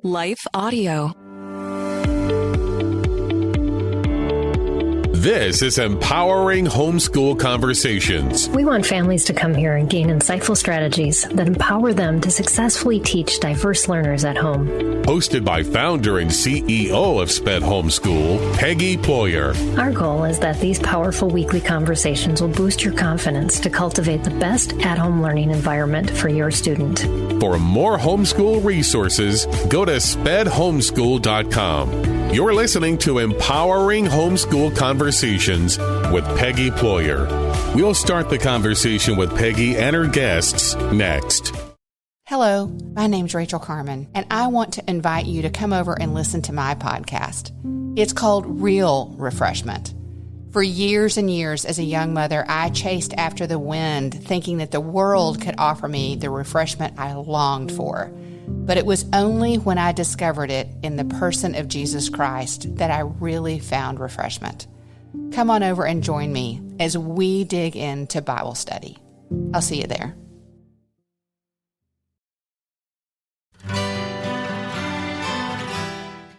Life Audio. This is Empowering Homeschool Conversations. We want families to come here and gain insightful strategies that empower them to successfully teach diverse learners at home. Hosted by founder and CEO of SPED Homeschool, Peggy Ployer. Our goal is that these powerful weekly conversations will boost your confidence to cultivate the best at-home learning environment for your student. For more homeschool resources, go to spedhomeschool.com. You're listening to Empowering Homeschool Conversations with Peggy Ployer. We'll start the conversation with Peggy and her guests next. Hello, my name's Rachel Carmen, and I want to invite you to come over and listen to my podcast. It's called Real Refreshment. For years and years as a young mother, I chased after the wind, thinking that the world could offer me the refreshment I longed for. But it was only when I discovered it in the person of Jesus Christ that I really found refreshment. Come on over and join me as we dig into Bible study. I'll see you there.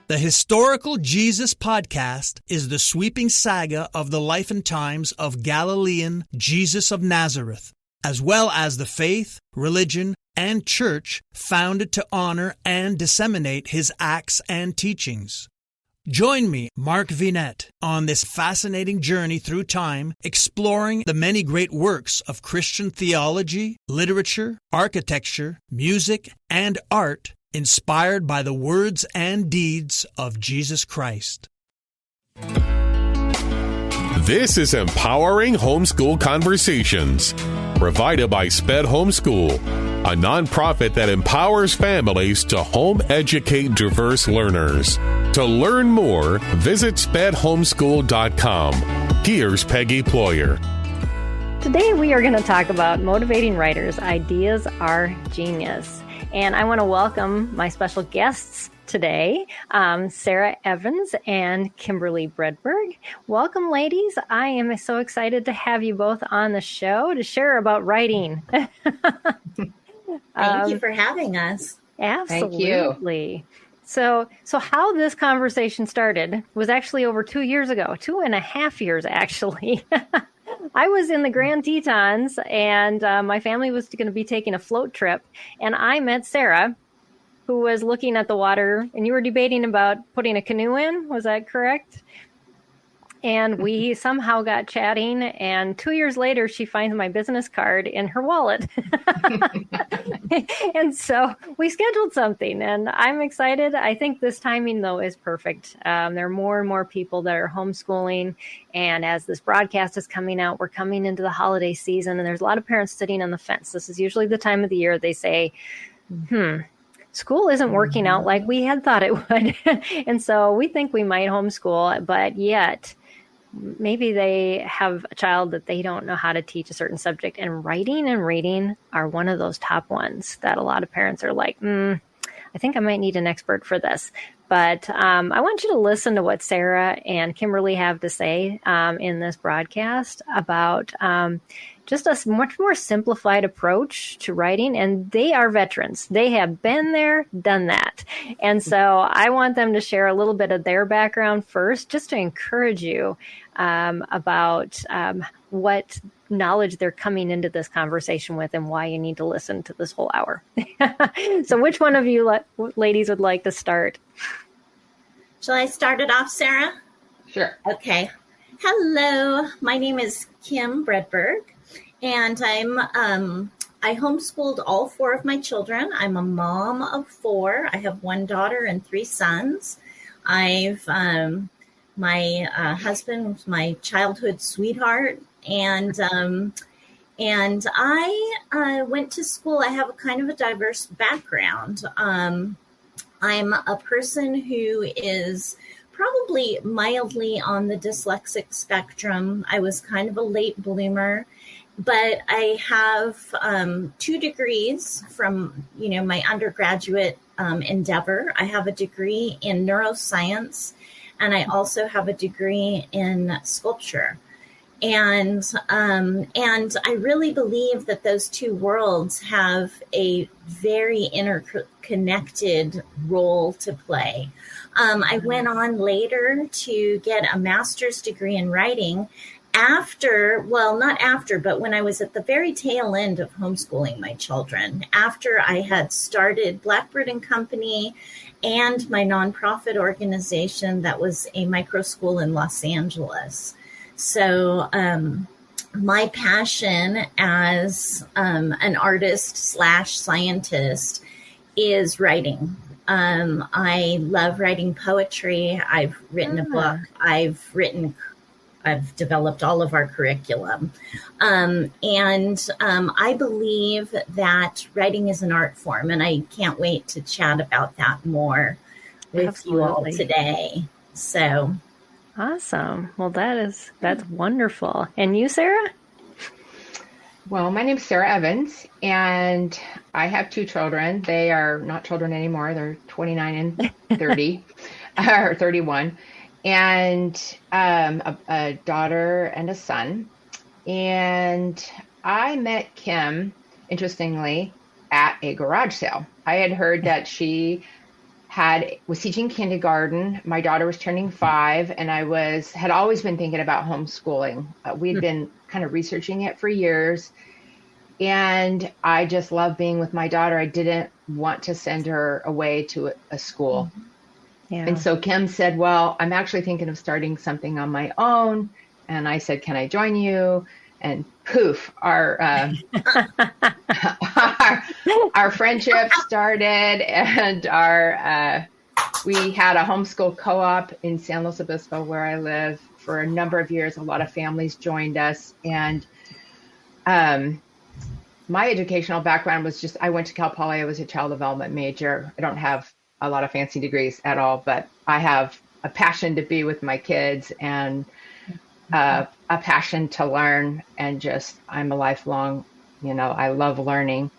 The Historical Jesus Podcast is the sweeping saga of the life and times of Galilean Jesus of Nazareth, as well as the faith, religion, and church founded to honor and disseminate his acts and teachings. Join me, Mark Vinette, on this fascinating journey through time, exploring the many great works of Christian theology, literature, architecture, music, and art, inspired by the words and deeds of Jesus Christ. This is Empowering Homeschool Conversations, provided by SPED Homeschool, a nonprofit that empowers families to home educate diverse learners. To learn more, visit spedhomeschool.com. Here's Peggy Ployer. Today we are going to talk about motivating writers. Ideas are genius. And I want to welcome my special guests today, Sara Evans and Kimberly Bredberg. Welcome, ladies. I am so excited to have you both on the show to share about writing. Thank you for having us. Absolutely. So how this conversation started was actually over 2 years ago, 2.5 years, actually. I was in the Grand Tetons, and my family was going to be taking a float trip, and I met Sara, who was looking at the water, and you were debating about putting a canoe in. Was that correct? And we somehow got chatting, and 2 years later, she finds my business card in her wallet. And so we scheduled something, and I'm excited. I think this timing, though, is perfect. There are more and more people that are homeschooling, and as this broadcast is coming out, we're coming into the holiday season, and there's a lot of parents sitting on the fence. This is usually the time of the year they say, school isn't working out like we had thought it would. And so we think we might homeschool, but yet maybe they have a child that they don't know how to teach a certain subject, and writing and reading are one of those top ones that a lot of parents are like, I think I might need an expert for this. But I want you to listen to what Sara and Kimberly have to say in this broadcast about just a much more simplified approach to writing. And they are veterans. They have been there, done that. And so I want them to share a little bit of their background first, just to encourage you about what knowledge they're coming into this conversation with and why you need to listen to this whole hour. So which one of you ladies would like to start? Shall I start it off, Sara? Sure. Okay. Hello, my name is Kim Bredberg, and I homeschooled all 4 of my children. I'm a mom of 4. I have 1 daughter and 3 sons. I've my husband was my childhood sweetheart, and I went to school. I have a kind of a diverse background. I'm a person who is probably mildly on the dyslexic spectrum. I was kind of a late bloomer, but I have 2 degrees from, my undergraduate endeavor. I have a degree in neuroscience, and I also have a degree in sculpture. And I really believe that those two worlds have a very interconnected role to play. I went on later to get a master's degree in writing not after, but when I was at the very tail end of homeschooling my children, after I had started Blackbird Company and my nonprofit organization that was a micro school in Los Angeles. So my passion as an artist / scientist is writing. I love writing poetry. I've written a book. I've developed all of our curriculum. And I believe that writing is an art form, and I can't wait to chat about that more with you all today. So awesome. Well, that's wonderful. And you, Sara? Well, my name's Sara Evans, and I have two children. They are not children anymore. They're 29 and 30, or 31. And a daughter and a son. And I met Kim, interestingly, at a garage sale. I had heard that she was teaching kindergarten. My daughter was turning 5, and I had always been thinking about homeschooling. We'd been kind of researching it for years. And I just love being with my daughter. I didn't want to send her away to a school. Yeah. And so Kim said, well, I'm actually thinking of starting something on my own. And I said, can I join you? And poof, our friendship started, and we had a homeschool co-op in San Luis Obispo, where I live, for a number of years. A lot of families joined us. And my educational background was I went to Cal Poly. I was a child development major. I don't have a lot of fancy degrees at all, but I have a passion to be with my kids, and a passion to learn, and I'm a lifelong, I love learning.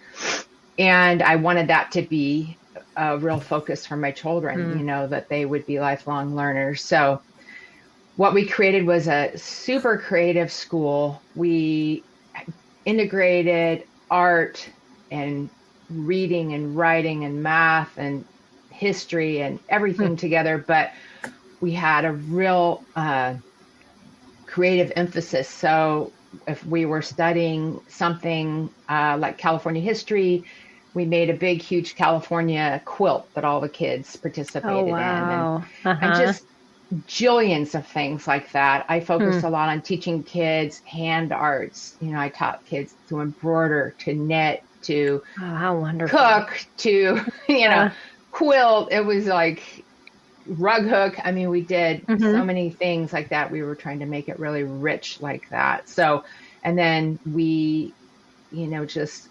And I wanted that to be a real focus for my children, that they would be lifelong learners. So what we created was a super creative school. We integrated art and reading and writing and math and history and everything together, but we had a real creative emphasis. So if we were studying something like California history, we made a big, huge California quilt that all the kids participated in, and just jillions of things like that. I focused a lot on teaching kids hand arts. I taught kids to embroider, to knit, to how wonderful. Cook, to quilt. It was like rug hook. I mean, we did so many things like that. We were trying to make it really rich like that. So, and then we, just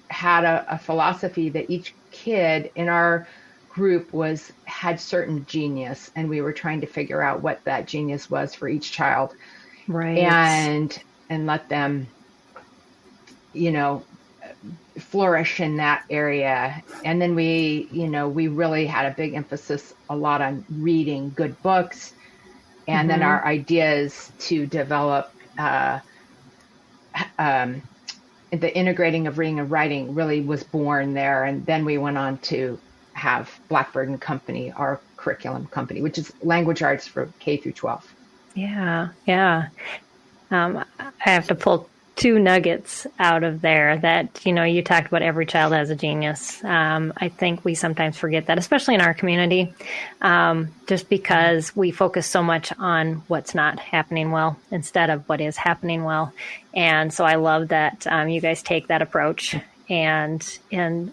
had a philosophy that each kid in our group had certain genius, and we were trying to figure out what that genius was for each child. Right. And let them, flourish in that area. And then we really had a big emphasis a lot on reading good books. And then our ideas to develop the integrating of reading and writing really was born there. And then we went on to have Blackbird Company, our curriculum company, which is language arts for K through 12. Yeah. I have to pull two nuggets out of there that, you talked about every child has a genius. I think we sometimes forget that, especially in our community, just because we focus so much on what's not happening well instead of what is happening well. And so I love that you guys take that approach. And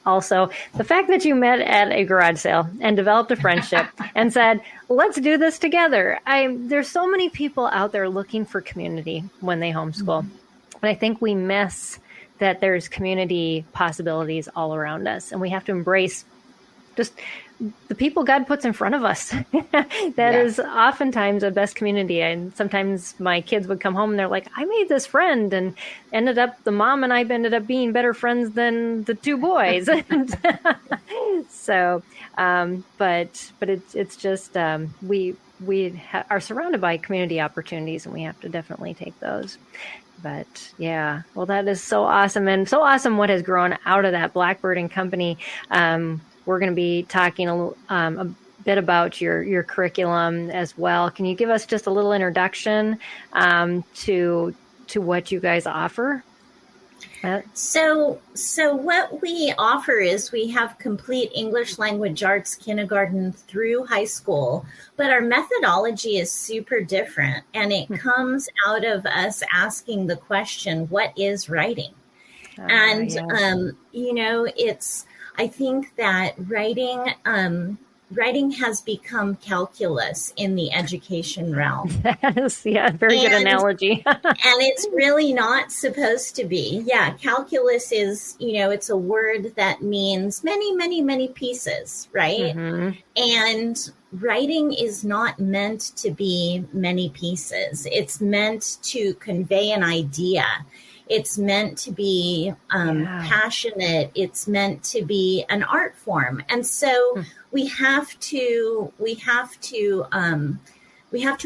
also the fact that you met at a garage sale and developed a friendship and said, let's do this together. There's so many people out there looking for community when they homeschool. But I think we miss that there's community possibilities all around us, and we have to embrace just the people God puts in front of us. That is oftentimes the best community. And sometimes my kids would come home and they're like, I made this friend, and the mom and I ended up being better friends than the two boys. So, but it's just, are surrounded by community opportunities, and we have to definitely take those. But yeah, well, that is so awesome, and so awesome what has grown out of that Blackbird Company. We're going to be talking a bit about your curriculum as well. Can you give us just a little introduction to what you guys offer? So what we offer is we have complete English language arts kindergarten through high school, but our methodology is super different, and it comes out of us asking the question, what is writing? And, I think that writing has become calculus in the education realm. That is, very good analogy. And it's really not supposed to be. Yeah, calculus is, it's a word that means many, many, many pieces, right? Mm-hmm. And writing is not meant to be many pieces. It's meant to convey an idea. It's meant to be passionate. It's meant to be an art form. And so we have to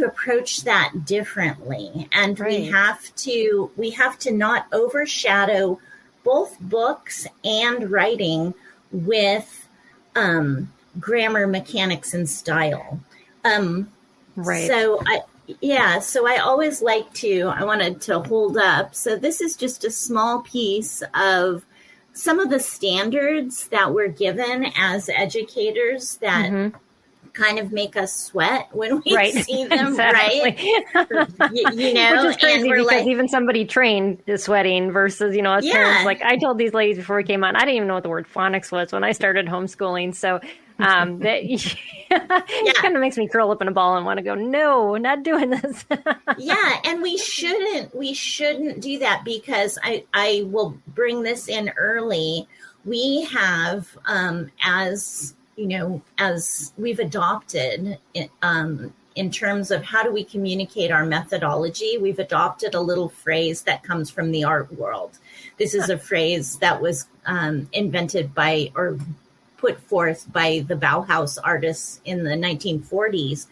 approach that differently. And right. we have to not overshadow both books and writing with grammar, mechanics, and style. Right. So I always I wanted to hold up. So this is just a small piece of some of the standards that we're given as educators that kind of make us sweat when we see them, right? Which is crazy because even somebody trained is sweating versus, as parents, like I told these ladies before we came on, I didn't even know what the word phonics was when I started homeschooling. So it kind of makes me curl up in a ball and want to go, no, not doing this. And we shouldn't do that, because I will bring this in early. We have, as we've adopted in terms of how do we communicate our methodology, we've adopted a little phrase that comes from the art world. This is a phrase that was invented by or put forth by the Bauhaus artists in the 1940s.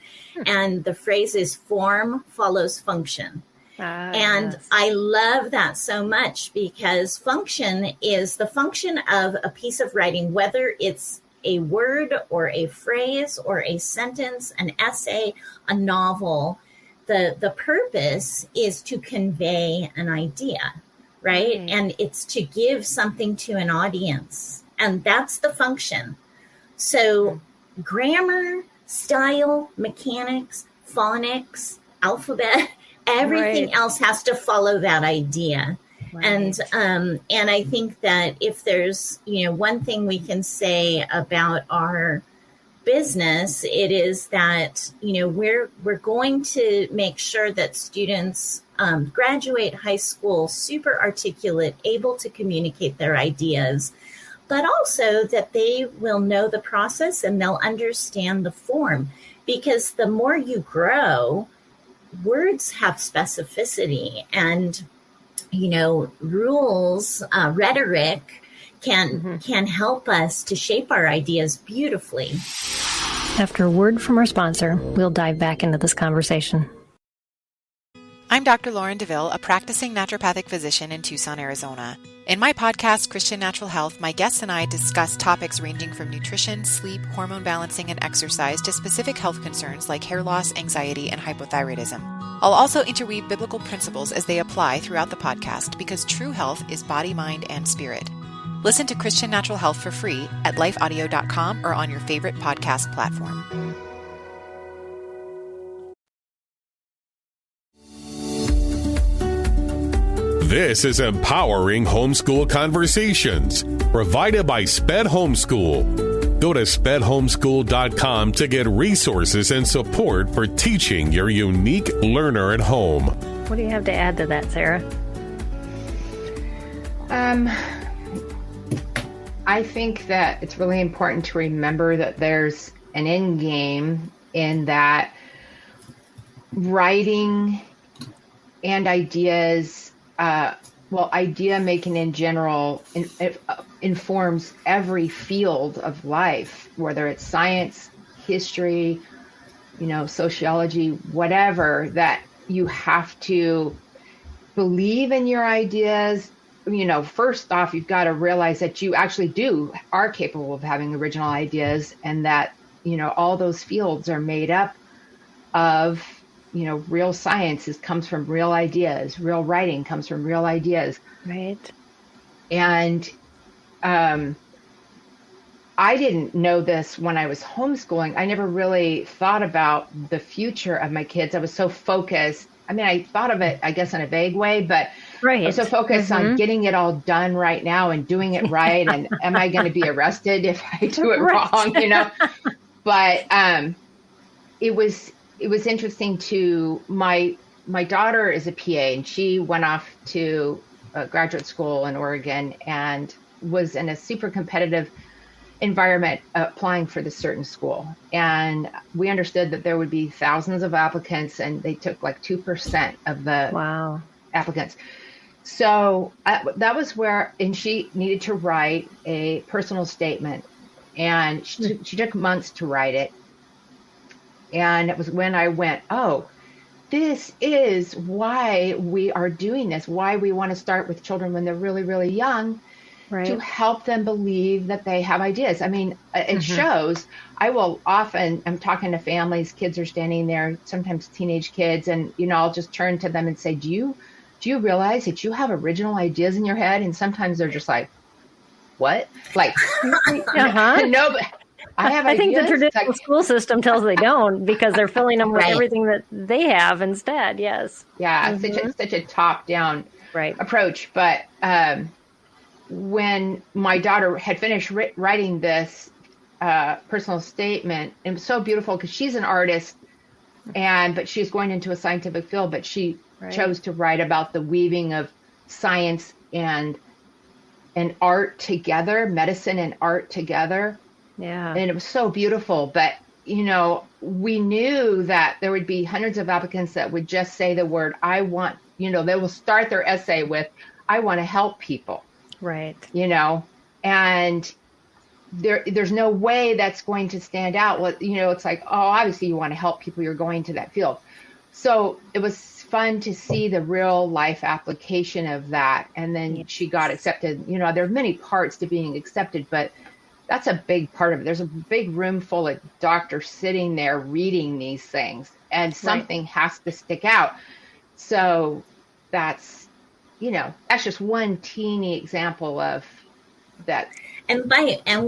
And the phrase is form follows function. And yes. I love that so much, because function is the function of a piece of writing, whether it's a word or a phrase or a sentence, an essay, a novel. The purpose is to convey an idea, right? And it's to give something to an audience. And that's the function. So grammar, style, mechanics, phonics, alphabet, everything else has to follow that idea. Right. And I think that if there's, one thing we can say about our business, it is that, we're going to make sure that students graduate high school super articulate, able to communicate their ideas, but also that they will know the process and they'll understand the form. Because the more you grow, words have specificity, and, rules, rhetoric can help us to shape our ideas beautifully. After a word from our sponsor, we'll dive back into this conversation. I'm Dr. Lauren DeVille, a practicing naturopathic physician in Tucson, Arizona. In my podcast, Christian Natural Health, my guests and I discuss topics ranging from nutrition, sleep, hormone balancing, and exercise to specific health concerns like hair loss, anxiety, and hypothyroidism. I'll also interweave biblical principles as they apply throughout the podcast, because true health is body, mind, and spirit. Listen to Christian Natural Health for free at lifeaudio.com or on your favorite podcast platform. This is Empowering Homeschool Conversations, provided by Sped Homeschool. Go to spedhomeschool.com to get resources and support for teaching your unique learner at home. What do you have to add to that, Sara? I think that it's really important to remember that there's an end game in that writing and ideas, idea making in general informs every field of life, whether it's science, history, sociology, whatever, that you have to believe in your ideas. First off, you've got to realize that you actually are capable of having original ideas, and that, all those fields are made up of, real science comes from real ideas. Real writing comes from real ideas. Right. And I didn't know this when I was homeschooling. I never really thought about the future of my kids. I was so focused. I mean, I thought of it, I guess, in a vague way, but right. I was so focused on getting it all done right now and doing it right. And am I going to be arrested if I do it wrong? But it was interesting to my daughter is a PA, and she went off to graduate school in Oregon and was in a super competitive environment applying for this certain school. And we understood that there would be thousands of applicants, and they took like 2% of the applicants. So that was where, and she needed to write a personal statement, and she took months to write it. And it was when I went, oh, this is why we are doing this, why we want to start with children when they're really, really young, to help them believe that they have ideas. I mean, it shows. I'm talking to families, kids are standing there, sometimes teenage kids, and, I'll just turn to them and say, do you realize that you have original ideas in your head? And sometimes they're just like, what? Like, no, but I think the traditional school system tells they don't, because they're filling them with everything that they have instead. Yes. Yeah. Such a top-down approach. But when my daughter had finished writing this personal statement, it was so beautiful because she's an artist, but she's going into a scientific field, but she chose to write about the weaving of science and art together, medicine and art together. Yeah. And it was so beautiful. But, we knew that there would be hundreds of applicants that would just say the word, I want, they will start their essay with, I want to help people. Right. And there's no way that's going to stand out. Well, it's like, oh, obviously you want to help people. You're going to that field. So it was fun to see the real life application of that. And then she got accepted. There are many parts to being accepted, but that's a big part of it. There's a big room full of doctors sitting there reading these things, and something has to stick out. So that's just one teeny example of that. And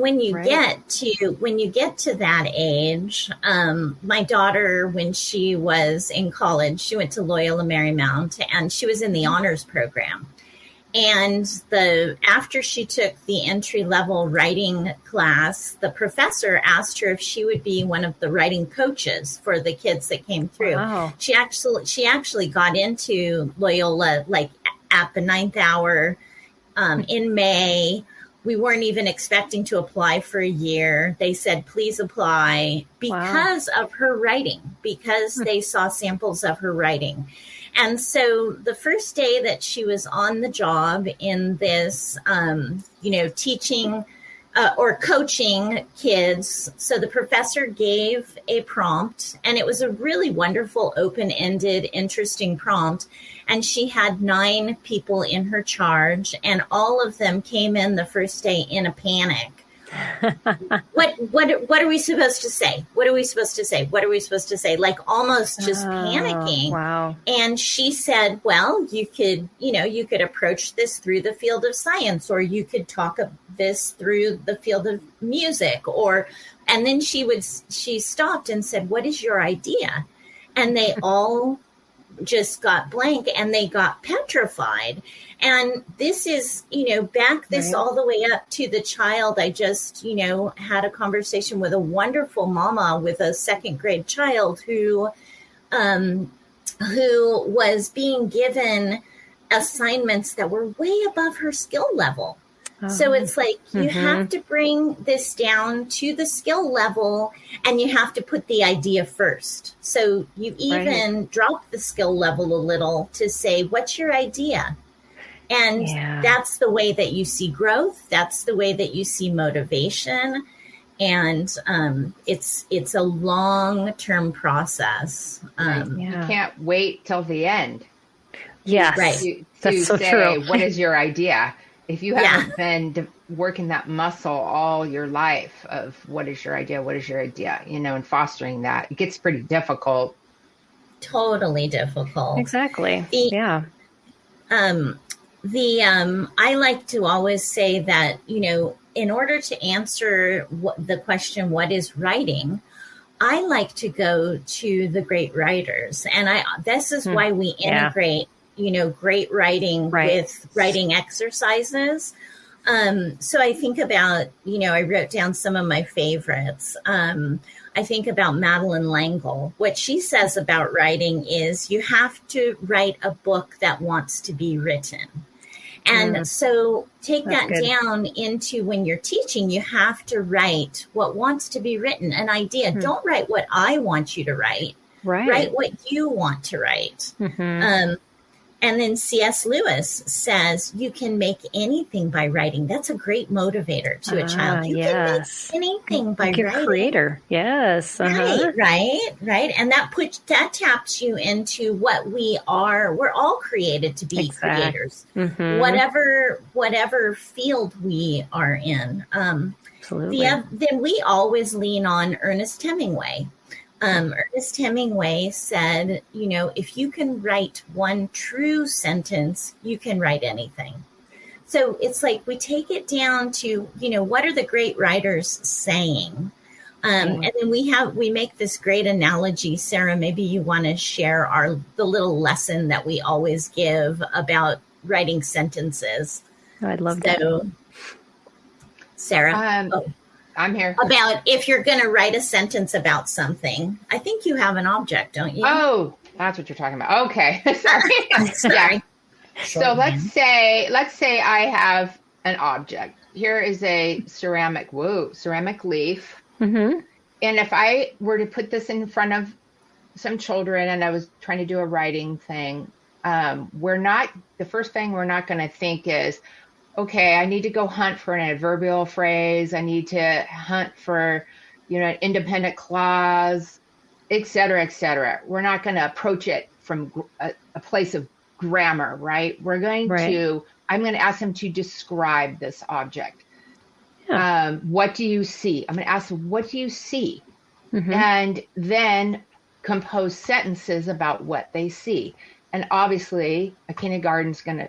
when you get to that age, my daughter, when she was in college, she went to Loyola Marymount, and she was in the honors program. And after she took the entry-level writing class, the professor asked her if she would be one of the writing coaches for the kids that came through. Wow. She actually got into Loyola like at the 9th hour in May. We weren't even expecting to apply for a year. They said, please apply because of her writing, because they saw samples of her writing. And so the first day that she was on the job in this, teaching or coaching kids, so the professor gave a prompt, and it was a really wonderful, open-ended, interesting prompt. And she had 9 people in her charge, and all of them came in the first day in a panic. What are we supposed to say? What are we supposed to say? What are we supposed to say? Like almost just panicking. Wow. And she said, well, you could approach this through the field of science, or you could talk of this through the field of music, and then she stopped and said, what is your idea? And they all just got blank, and they got petrified. And this is, back this all the way up to the child. I just, had a conversation with a wonderful mama with a 2nd grade child who was being given assignments that were way above her skill level. So it's like you have to bring this down to the skill level, and you have to put the idea first. So you even drop the skill level a little to say, what's your idea? And that's the way that you see growth. That's the way that you see motivation. And it's a long-term process. You can't wait till the end. Yes, right. To so say, true. what is your idea? If you haven't been working that muscle all your life of what is your idea, and fostering that, it gets pretty difficult. Totally difficult. Exactly. I like to always say that, in order to answer the question, what is writing? I like to go to the great writers. And this is why we integrate, great writing with writing exercises. So I think about, I wrote down some of my favorites. I think about Madeline L'Engle. What she says about writing is you have to write a book that wants to be written. And so take that down into when you're teaching, you have to write what wants to be written, an idea. Don't write what I want you to write. Write what you want to write. And then C.S. Lewis says you can make anything by writing. That's a great motivator to a child. You can make anything by writing. A creator. Yes. Right. And that taps you into what we are. We're all created to be creators. Whatever field we are in. Absolutely. Then we always lean on Ernest Hemingway. Ernest Hemingway said, if you can write one true sentence, you can write anything. So it's like we take it down to, what are the great writers saying? And then we make this great analogy. Sara, maybe you want to share the little lesson that we always give about writing sentences. I'd love that. Sara. I'm here. About if you're going to write a sentence about something. I think you have an object, don't you? Oh, that's what you're talking about. Okay. Sorry. So let's say I have an object. Here is a ceramic leaf. And if I were to put this in front of some children and I was trying to do a writing thing, the first thing we're not going to think is, okay, I need to go hunt for an adverbial phrase. I need to hunt for, an independent clause, et cetera, et cetera. We're not going to approach it from a place of grammar, right? I'm going to ask them to describe this object. What do you see? I'm going to ask them, what do you see? And then compose sentences about what they see. And obviously a kindergartner is going to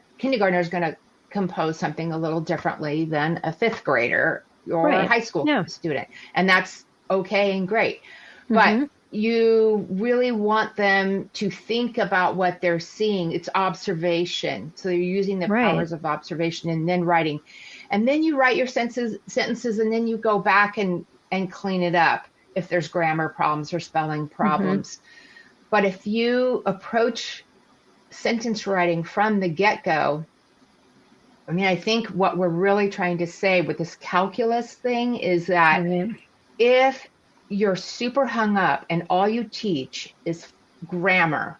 compose something a little differently than a fifth grader or a high school student. And that's okay and great. But you really want them to think about what they're seeing. It's observation. So you're using the powers of observation and then writing. And then you write your sentences and then you go back and clean it up if there's grammar problems or spelling problems. But if you approach sentence writing from the get-go, I think what we're really trying to say with this calculus thing is that if you're super hung up and all you teach is grammar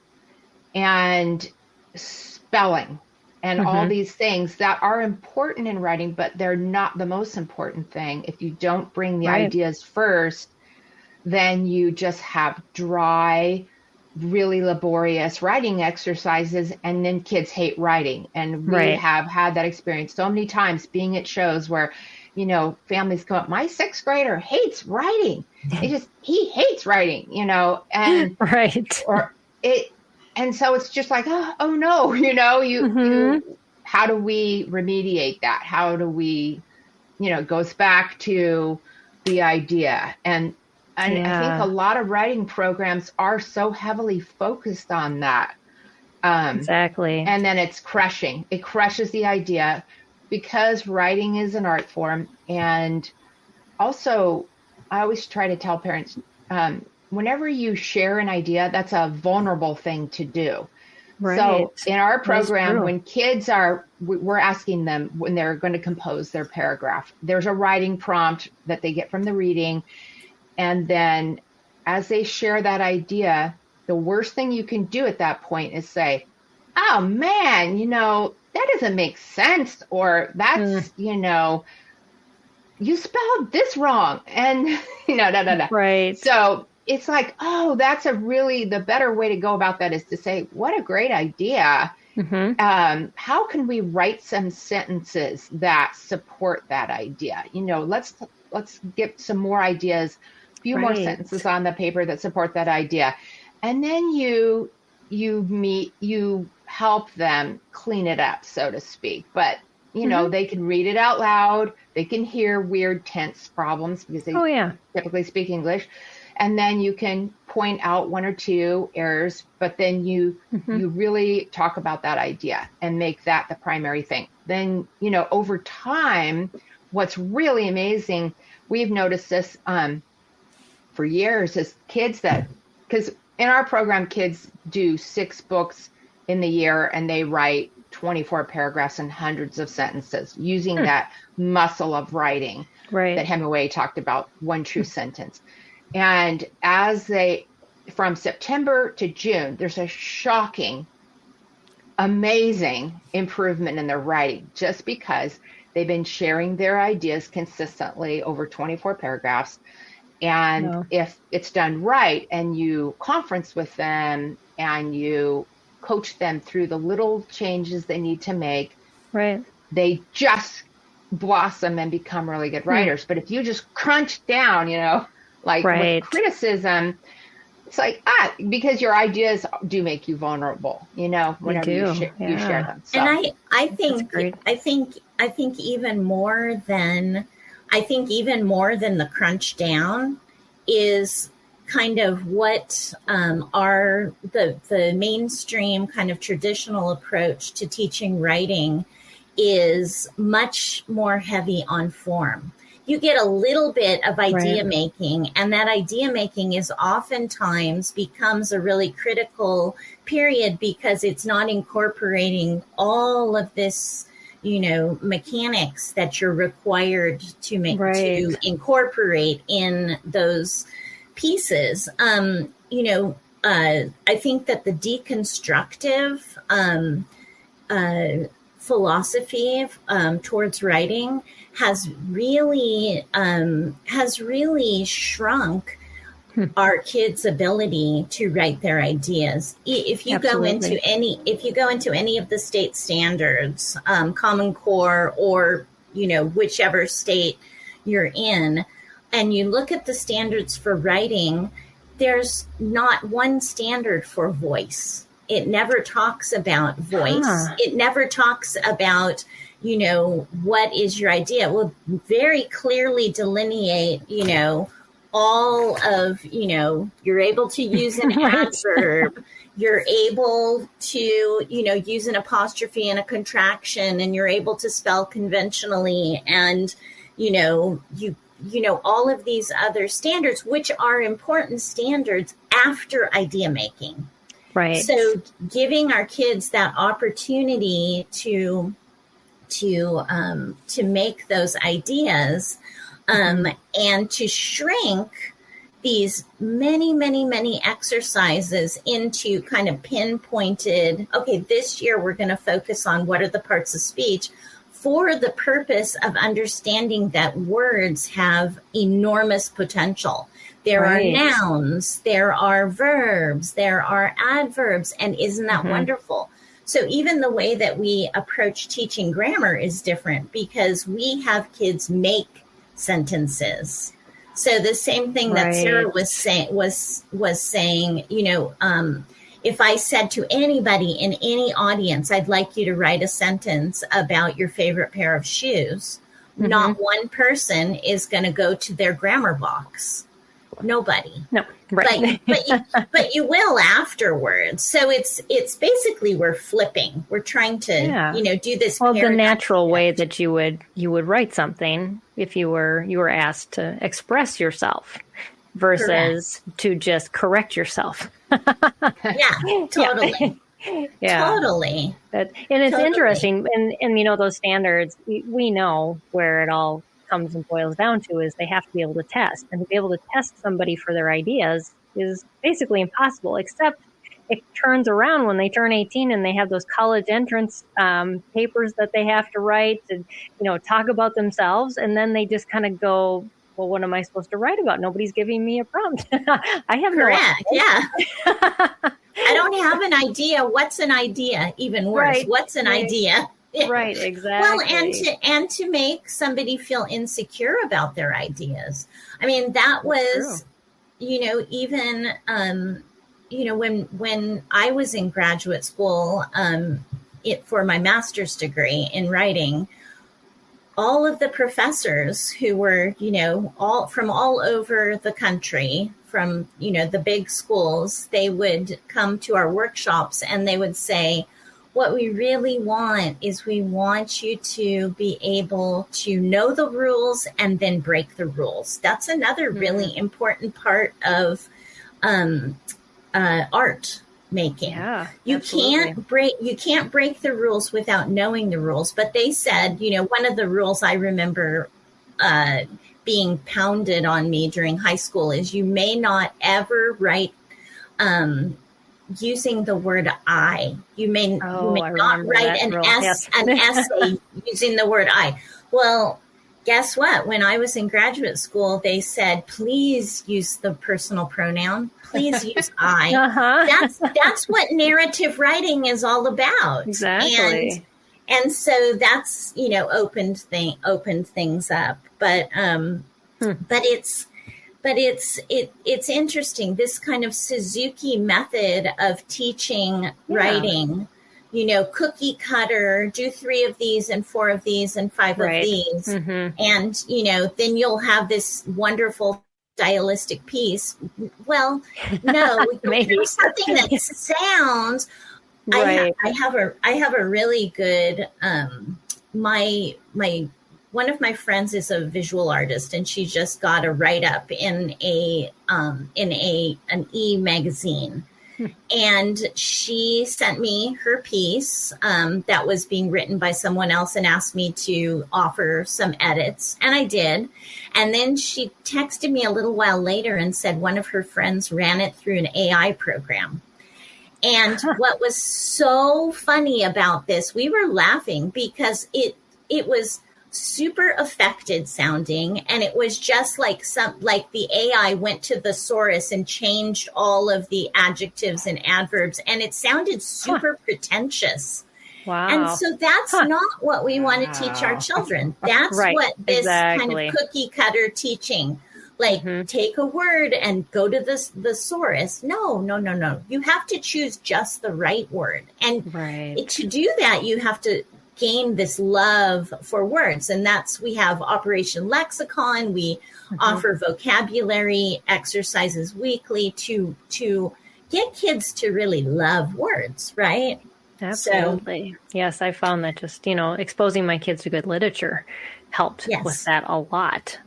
and spelling and all these things that are important in writing, but they're not the most important thing. If you don't bring the ideas first, then you just have dry, really laborious writing exercises, and then kids hate writing. And we have had that experience so many times being at shows where, families come up, my sixth grader hates writing. He hates writing, and and so it's just like, oh no, how do we remediate that? How do we, it goes back to the idea. And I think a lot of writing programs are so heavily focused on that. Exactly. And then it's crushing. It crushes the idea because writing is an art form. And also, I always try to tell parents, whenever you share an idea, that's a vulnerable thing to do. So in our program, when kids we're asking them when they're going to compose their paragraph, there's a writing prompt that they get from the reading. And then as they share that idea, the worst thing you can do at that point is say, oh man, that doesn't make sense. Or that's, you spelled this wrong. And no. Right. So it's like, oh, that's the better way to go about that is to say, what a great idea. How can we write some sentences that support that idea? Let's get some more ideas, a few more sentences on the paper that support that idea. And then you help them clean it up, so to speak. But, they can read it out loud. They can hear weird tense problems because they typically speak English. And then you can point out one or two errors, but then you really talk about that idea and make that the primary thing. Then, over time, what's really amazing, we've noticed this for years, is because in our program, kids do 6 books in the year and they write 24 paragraphs and hundreds of sentences using that muscle of writing that Hemingway talked about, one true sentence. And from September to June, there's a shocking, amazing improvement in their writing just because they've been sharing their ideas consistently over 24 paragraphs. And if it's done right and you conference with them and you coach them through the little changes they need to make, they just blossom and become really good writers. But if you just crunch down, with criticism, it's like, because your ideas do make you vulnerable, whenever you share them. So, and I think even more than the crunch down is kind of what are the mainstream kind of traditional approach to teaching writing is much more heavy on form. You get a little bit of idea making, and that idea making is oftentimes becomes a really critical period because it's not incorporating all of this, mechanics that you're required to make to incorporate in those pieces. I think that the deconstructive philosophy towards writing has really shrunk our kids' ability to write their ideas. If you go into any of the state standards, Common Core, or whichever state you're in, and you look at the standards for writing, there's not one standard for voice. It never talks about voice. It never talks about, what is your idea? Well, very clearly delineate, all of, you're able to use an adverb, you're able to, use an apostrophe and a contraction, and you're able to spell conventionally, and, all of these other standards, which are important standards after idea making. Right. So giving our kids that opportunity to make those ideas, and to shrink these many, many, many exercises into kind of pinpointed, okay, this year we're going to focus on what are the parts of speech, for the purpose of understanding that words have enormous potential. There are nouns, there are verbs, there are adverbs, and isn't that wonderful? So even the way that we approach teaching grammar is different because we have kids make sentences. So the same thing that Sara was saying, if I said to anybody in any audience, I'd like you to write a sentence about your favorite pair of shoes, not one person is going to go to their grammar box. Nobody. No, right. But you will afterwards. So it's basically we're flipping. We're trying to do this. Well, the natural way that you would write something if you were asked to express yourself versus to just correct yourself. Yeah, totally. Yeah. Totally. And it's interesting. And those standards, we know where it all comes and boils down to is they have to be able to test. And to be able to test somebody for their ideas is basically impossible, except it turns around when they turn 18 and they have those college entrance papers that they have to write and, talk about themselves. And then they just kind of go, well, what am I supposed to write about? Nobody's giving me a prompt. I have Correct. no idea. Yeah. I don't have an idea. What's an idea? Even worse. Right. What's an idea? Right, exactly. Well, and to make somebody feel insecure about their ideas. I mean, that was, even, when I was in graduate school, for my master's degree in writing, all of the professors who were, all over the country, from, the big schools, they would come to our workshops and they would say, what we really want is we want you to be able to know the rules and then break the rules. That's another really important part of art making. Yeah, you can't break the rules without knowing the rules. But they said, one of the rules I remember being pounded on me during high school is you may not ever write using the word I. You may not write an essay using the word I. Well, guess what? When I was in graduate school, they said, please use the personal pronoun. Please use I. That's what narrative writing is all about. Exactly. And so that's, opened things up. But it's interesting, this kind of Suzuki method of teaching writing, cookie cutter, do 3 of these and 4 of these and 5 of these. Mm-hmm. And, then you'll have this wonderful stylistic piece. Well, no, here's something that sounds, I have a really good, one of my friends is a visual artist, and she just got a write-up in an E magazine. And she sent me her piece that was being written by someone else and asked me to offer some edits. And I did. And then she texted me a little while later and said one of her friends ran it through an AI program. And what was so funny about this, we were laughing because it was super affected sounding, and it was just like the AI went to the thesaurus and changed all of the adjectives and adverbs, and it sounded super pretentious. Wow. And so that's not what we want to teach our children. That's what this kind of cookie cutter teaching, take a word and go to the thesaurus. No. You have to choose just the right word. And to do that, you have to gain this love for words. And we have Operation Lexicon. We offer vocabulary exercises weekly to get kids to really love words, right? Absolutely. Yes, I found that just, exposing my kids to good literature helped with that a lot.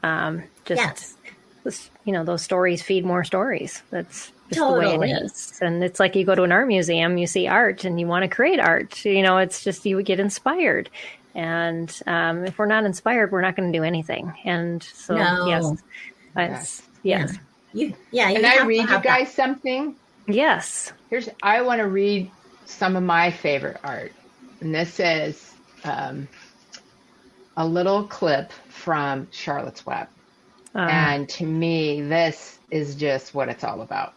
Those stories feed more stories. That's just the way it is. And it's like you go to an art museum, you see art and you want to create art. It's just you would get inspired. And if we're not inspired, we're not going to do anything. And so, yes. Can I read you guys something? Yes. I want to read some of my favorite art. And this is a little clip from Charlotte's Web. And to me, this is just what it's all about.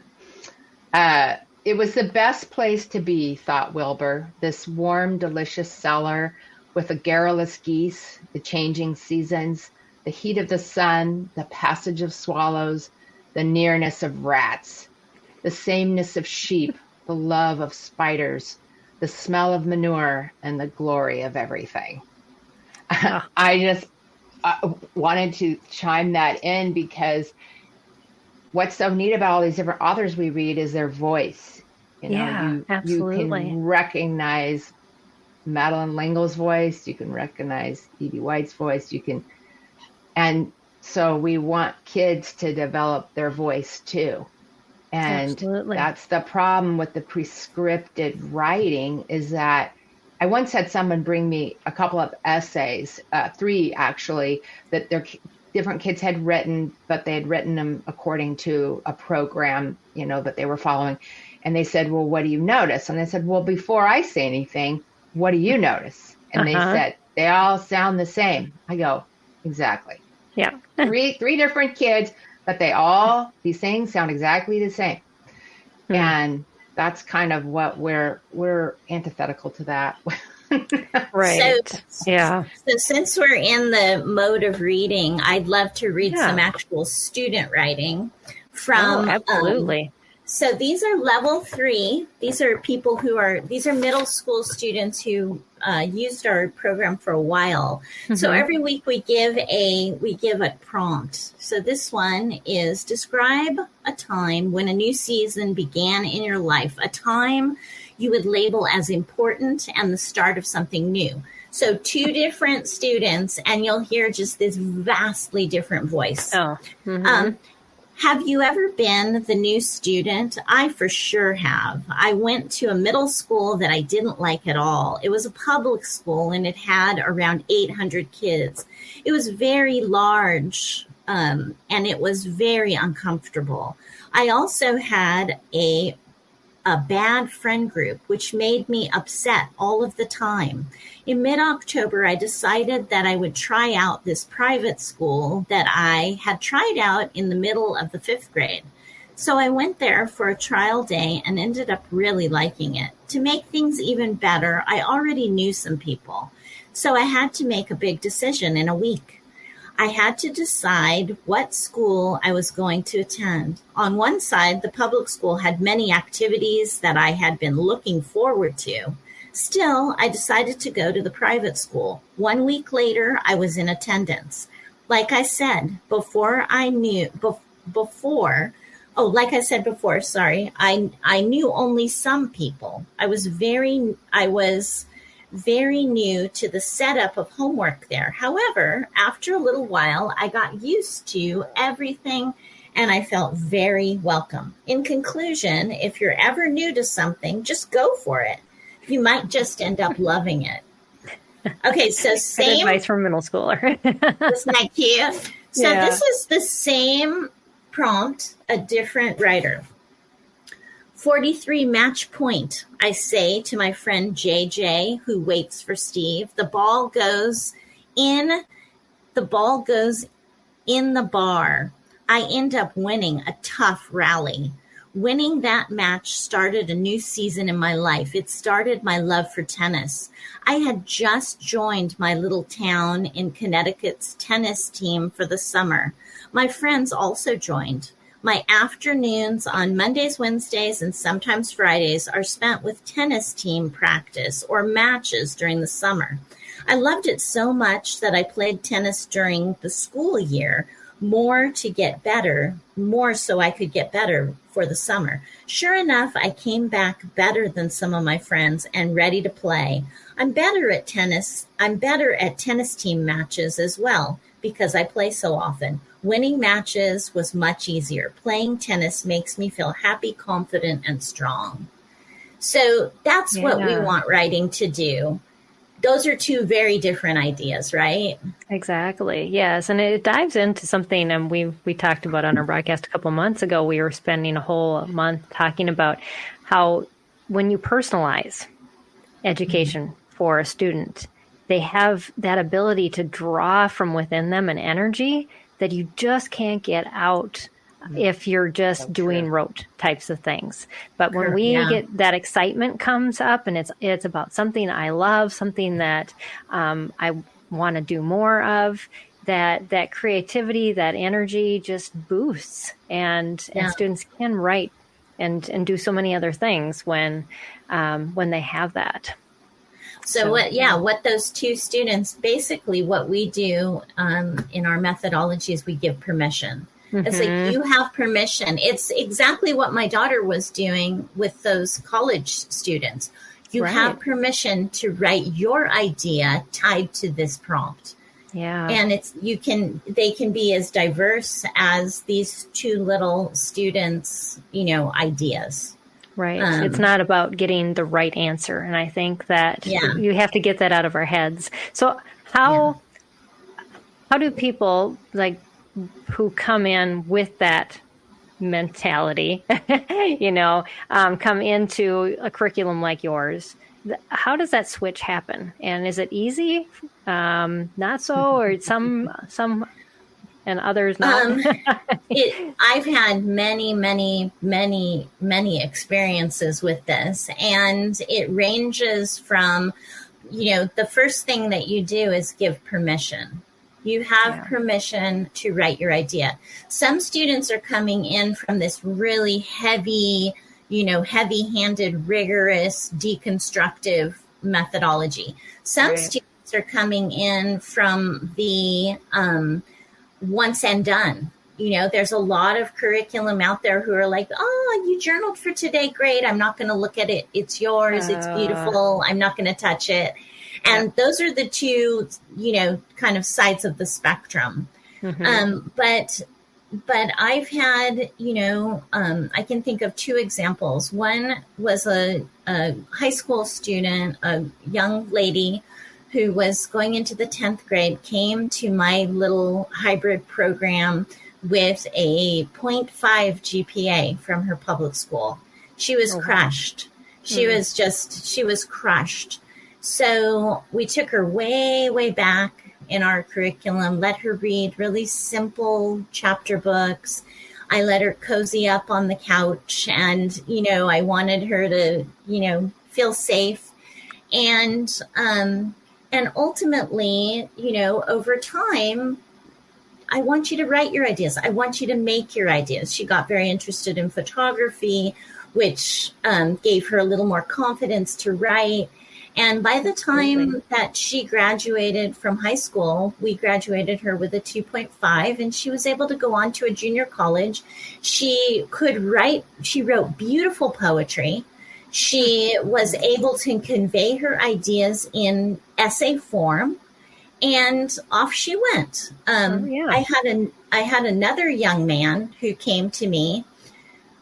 It was the best place to be, thought Wilbur, this warm, delicious cellar with the garrulous geese, the changing seasons, the heat of the sun, the passage of swallows, the nearness of rats, the sameness of sheep, the love of spiders, the smell of manure, and the glory of everything. I just wanted to chime that in because what's so neat about all these different authors we read is their voice. Absolutely. You can recognize Madeleine L'Engle's voice. You can recognize E.B. White's voice. And so we want kids to develop their voice too. And that's the problem with the prescripted writing is that I once had someone bring me a couple of essays, 3 actually, that their different kids had written, but they had written them according to a program, that they were following. And they said, well, what do you notice? And I said, well, before I say anything, what do you notice? And they said, they all sound the same. I go, exactly. Yeah. three different kids, but these things sound exactly the same. And that's kind of what we're antithetical to that. Right. So since we're in the mode of reading, I'd love to read some actual student writing from. Absolutely. So these are level 3. These are people these are middle school students who used our program for a while. So every week we give a prompt. So this one is describe a time when a new season began in your life, a time you would label as important and the start of something new. So 2 different students, and you'll hear just this vastly different voice. Have you ever been the new student? I for sure have. I went to a middle school that I didn't like at all. It was a public school and it had around 800 kids. It was very large and it was very uncomfortable. I also had a bad friend group, which made me upset all of the time. In mid-October, I decided that I would try out this private school that I had tried out in the middle of the 5th grade. So I went there for a trial day and ended up really liking it. To make things even better, I already knew some people. So I had to make a big decision in a week. I had to decide what school I was going to attend. On one side, the public school had many activities that I had been looking forward to. Still, I decided to go to the private school. 1 week later, I was in attendance. Like I said before, I knew only some people. I was very new to the setup of homework there. However, after a little while, I got used to everything and I felt very welcome. In conclusion, if you're ever new to something, just go for it. You might just end up loving it. Okay, so same advice from middle schooler. Isn't that cute? So This is the same prompt, a different writer. 43 match point, I say to my friend JJ, who waits for Steve. The ball goes in the bar. I end up winning a tough rally. Winning that match started a new season in my life. It started my love for tennis. I had just joined my little town in Connecticut's tennis team for the summer. My friends also joined. My afternoons on Mondays, Wednesdays, and sometimes Fridays are spent with tennis team practice or matches during the summer. I loved it so much that I played tennis during the school year, more so I could get better for the summer. Sure enough, I came back better than some of my friends and ready to play. I'm better at tennis team matches as well because I play so often. Winning matches was much easier. Playing tennis makes me feel happy, confident, and strong. So that's what we want writing to do. Those are 2 very different ideas, right? Exactly. Yes. And it dives into something we talked about on our broadcast a couple months ago. We were spending a whole month talking about how when you personalize education for a student, they have that ability to draw from within them an energy that you just can't get out if you're just doing rote types of things. But when we get that excitement comes up and it's about something I love, something that I want to do more of, that creativity, that energy just boosts and students can write and do so many other things when they have that. So what those 2 students, basically what we do in our methodology is we give permission. It's like you have permission. It's exactly what my daughter was doing with those college students. You have permission to write your idea tied to this prompt. Yeah. And they can be as diverse as these 2 little students, ideas. Right. It's not about getting the right answer. And I think that you have to get that out of our heads. So how do people who come in with that mentality, come into a curriculum like yours, how does that switch happen? And is it easy? Not so, or some and others not? I've had many experiences with this, and it ranges from, the first thing that you do is give permission. You have permission to write your idea. Some students are coming in from this really heavy, heavy-handed, rigorous, deconstructive methodology. Some students are coming in from the once and done. There's a lot of curriculum out there who are like, oh, you journaled for today. Great. I'm not going to look at it. It's yours. It's beautiful. I'm not going to touch it. And those are the two, kind of sides of the spectrum. Mm-hmm. But I've had, I can think of two examples. One was a high school student, a young lady who was going into the 10th grade, came to my little hybrid program with a 0.5 GPA from her public school. She was crushed. She was crushed. So we took her way, way back in our curriculum, let her read really simple chapter books. I let her cozy up on the couch, and, I wanted her to, feel safe. And ultimately, over time, I want you to write your ideas. I want you to make your ideas. She got very interested in photography, which gave her a little more confidence to write. And by the time that she graduated from high school, we graduated her with a 2.5, and she was able to go on to a junior college. She could write. She wrote beautiful poetry. She was able to convey her ideas in essay form, and off she went. I had another young man who came to me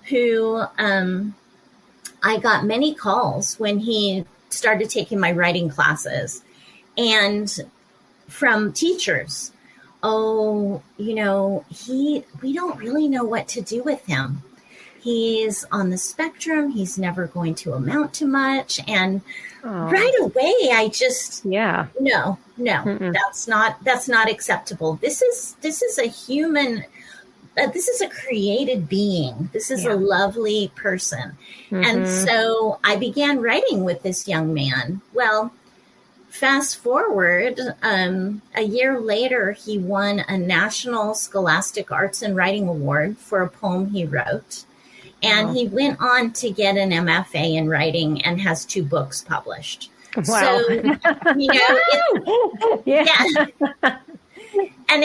who I got many calls when he started taking my writing classes, and from teachers, we don't really know what to do with him. He's on the spectrum. He's never going to amount to much. And right away, I just, no, that's not acceptable. This is a human. This is a created being. This is a lovely person. Mm-hmm. And so I began writing with this young man. Well, fast forward, a year later, he won a National Scholastic Arts and Writing Award for a poem he wrote. And he went on to get an MFA in writing and has 2 books published. Wow. So, and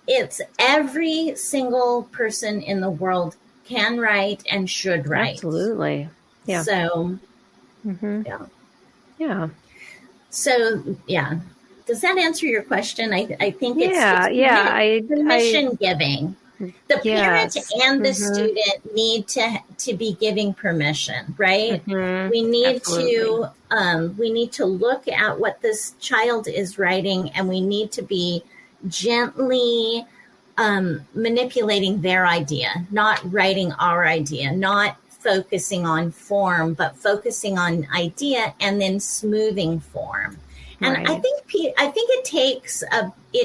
it's every single person in the world can write and should write. Absolutely. Yeah. So, Yeah. So, does that answer your question? I think it's permission giving. The parent and the student need to be giving permission, right? Mm-hmm. We need to look at what this child is writing, and we need to be gently manipulating their idea, not writing our idea, not focusing on form, but focusing on idea and then smoothing form. And I think it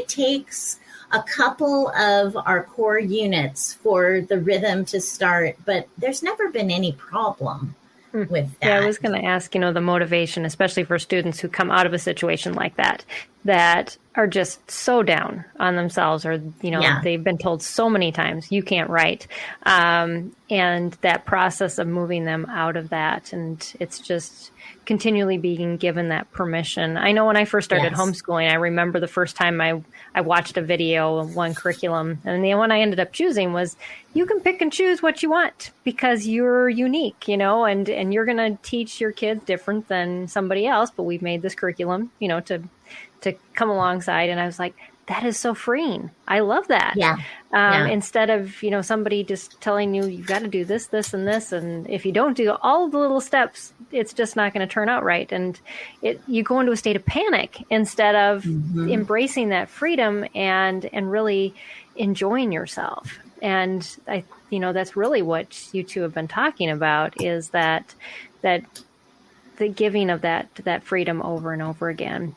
takes a couple of our core units for the rhythm to start, but there's never been any problem with that. Yeah, I was going to ask, the motivation, especially for students who come out of a situation like that are just so down on themselves, or, they've been told so many times, you can't write. And that process of moving them out of that. And it's just continually being given that permission. I know when I first started homeschooling, I remember the first time I watched a video of one curriculum, and the one I ended up choosing was, you can pick and choose what you want because you're unique, and you're going to teach your kids different than somebody else, but we've made this curriculum, to come alongside. And I was like, that is so freeing. I love that. Instead of, somebody just telling you, you've got to do this, this, and this. And if you don't do all the little steps, it's just not going to turn out right. And you go into a state of panic instead of embracing that freedom and really enjoying yourself. And that's really what you two have been talking about, is that the giving of that freedom over and over again.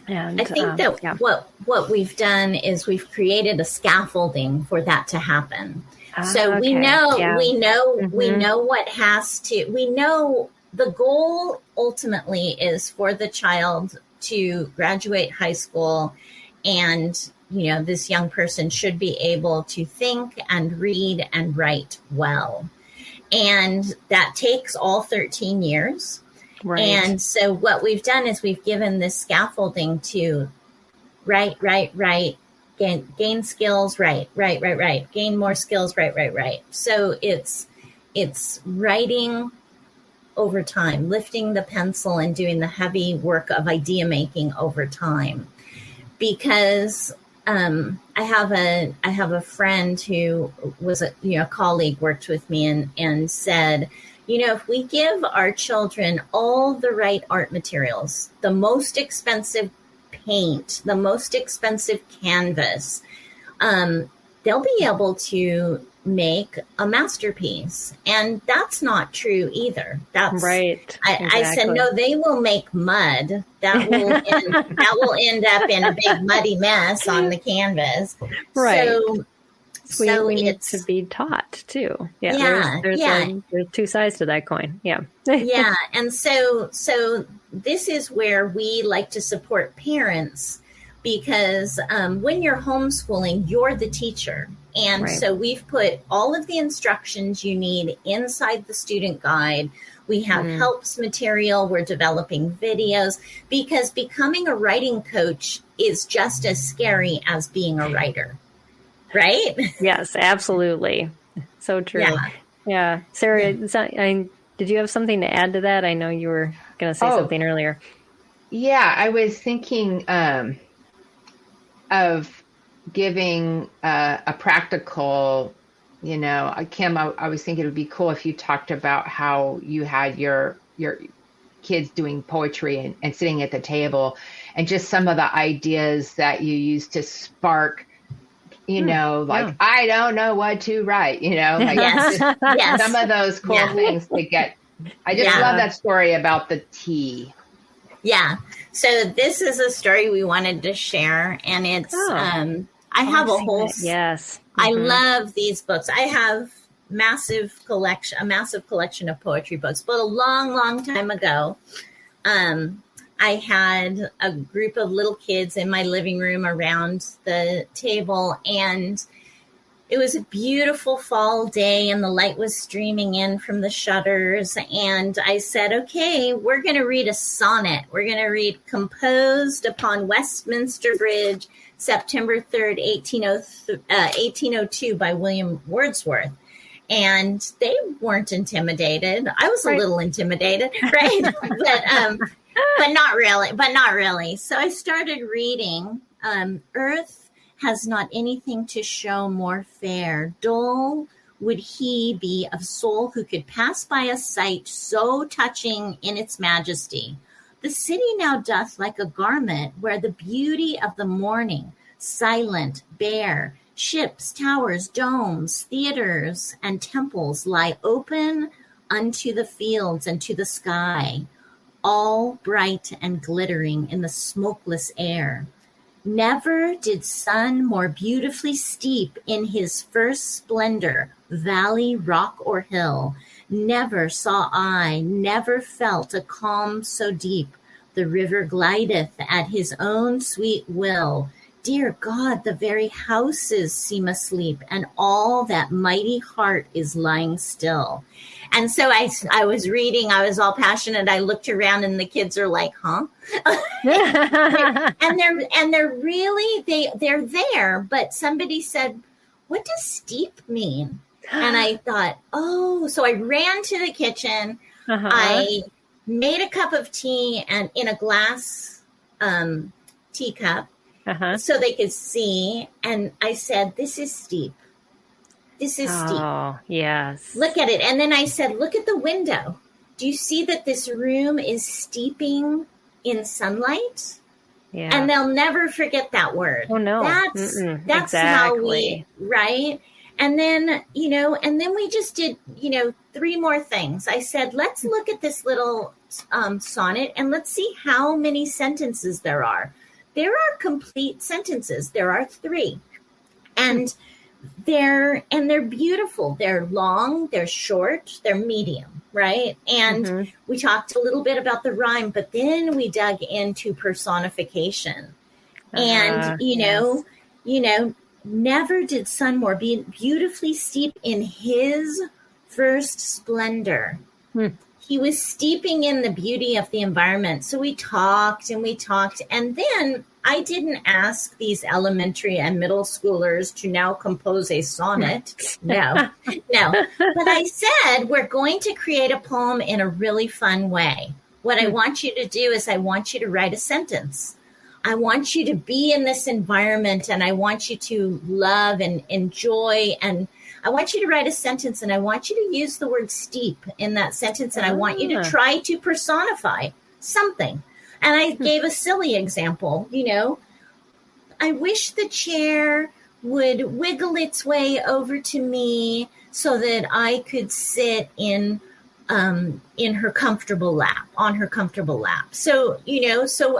And I think that what we've done is we've created a scaffolding for that to happen. So we know what has to, we know the goal ultimately is for the child to graduate high school, and this young person should be able to think and read and write well. And that takes all 13 years. Right. And so what we've done is we've given this scaffolding to write, gain skills, write, gain more skills, write. So it's writing over time, lifting the pencil and doing the heavy work of idea making over time. Because I have a friend who was a colleague, worked with me and said, if we give our children all the right art materials, the most expensive paint, the most expensive canvas, they'll be able to make a masterpiece. And that's not true either. That's right. Exactly. I said, no, they will make mud. That will end up in a big muddy mess on the canvas. Right. So we need to be taught too. There's two sides to that coin. Yeah. Yeah. And so this is where we like to support parents, because when you're homeschooling, you're the teacher. And so we've put all of the instructions you need inside the student guide. We have helps material. We're developing videos, because becoming a writing coach is just as scary as being a writer. Right? Yes, absolutely. So true. Yeah. Sara, did you have something to add to that? I know you were going to say something earlier. Yeah, I was thinking of giving a practical, Kim, I was thinking it would be cool if you talked about how you had your kids doing poetry and sitting at the table, and just some of the ideas that you used to spark, I don't know what to write, yes. Some of those cool things to get. I just love that story about the tea. Yeah. So this is a story we wanted to share, and it's, I have a whole, yes. I love these books. I have a massive collection of poetry books, but a long, long time ago, I had a group of little kids in my living room around the table, and it was a beautiful fall day, and the light was streaming in from the shutters. And I said, okay, we're going to read a sonnet. We're going to read Composed Upon Westminster Bridge, September 3rd, 1802 by William Wordsworth. And they weren't intimidated. I was a little intimidated, right? But not really. So I started reading. Earth has not anything to show more fair. Dull would he be of soul who could pass by a sight so touching in its majesty. The city now doth like a garment wear the beauty of the morning, silent, bare. Ships, towers, domes, theaters, and temples lie open unto the fields and to the sky, all bright and glittering in the smokeless air. Never did sun more beautifully steep in his first splendor, valley, rock, or hill. Never saw I, never felt a calm so deep. The river glideth at his own sweet will. Dear God, the very houses seem asleep, and all that mighty heart is lying still. And so I was reading, I was all passionate. I looked around and the kids are like, huh? and they're really, they're there. But somebody said, what does steep mean? And I thought, so I ran to the kitchen. I made a cup of tea and in a glass teacup so they could see. And I said, this is steep. This is steep. Oh, yes. Look at it. And then I said, look at the window. Do you see that this room is steeping in sunlight? Yeah. And they'll never forget that word. Oh, no. That's exactly how we, right? And then, and then we just did, 3 more things. I said, let's look at this little sonnet and let's see how many sentences there are. There are complete sentences. There are 3. And they're beautiful. They're long, they're short, they're medium, right? And we talked a little bit about the rhyme, but then we dug into personification. And, never did sun more be beautifully steep in his first splendor. He was steeping in the beauty of the environment. So we talked. And then I didn't ask these elementary and middle schoolers to now compose a sonnet. No. But I said, we're going to create a poem in a really fun way. What I want you to do is I want you to write a sentence. I want you to be in this environment and I want you to love and enjoy. And I want you to write a sentence and I want you to use the word steep in that sentence. And I want you to try to personify something. And I gave a silly example, I wish the chair would wiggle its way over to me so that I could sit in her comfortable lap, on her comfortable lap. So,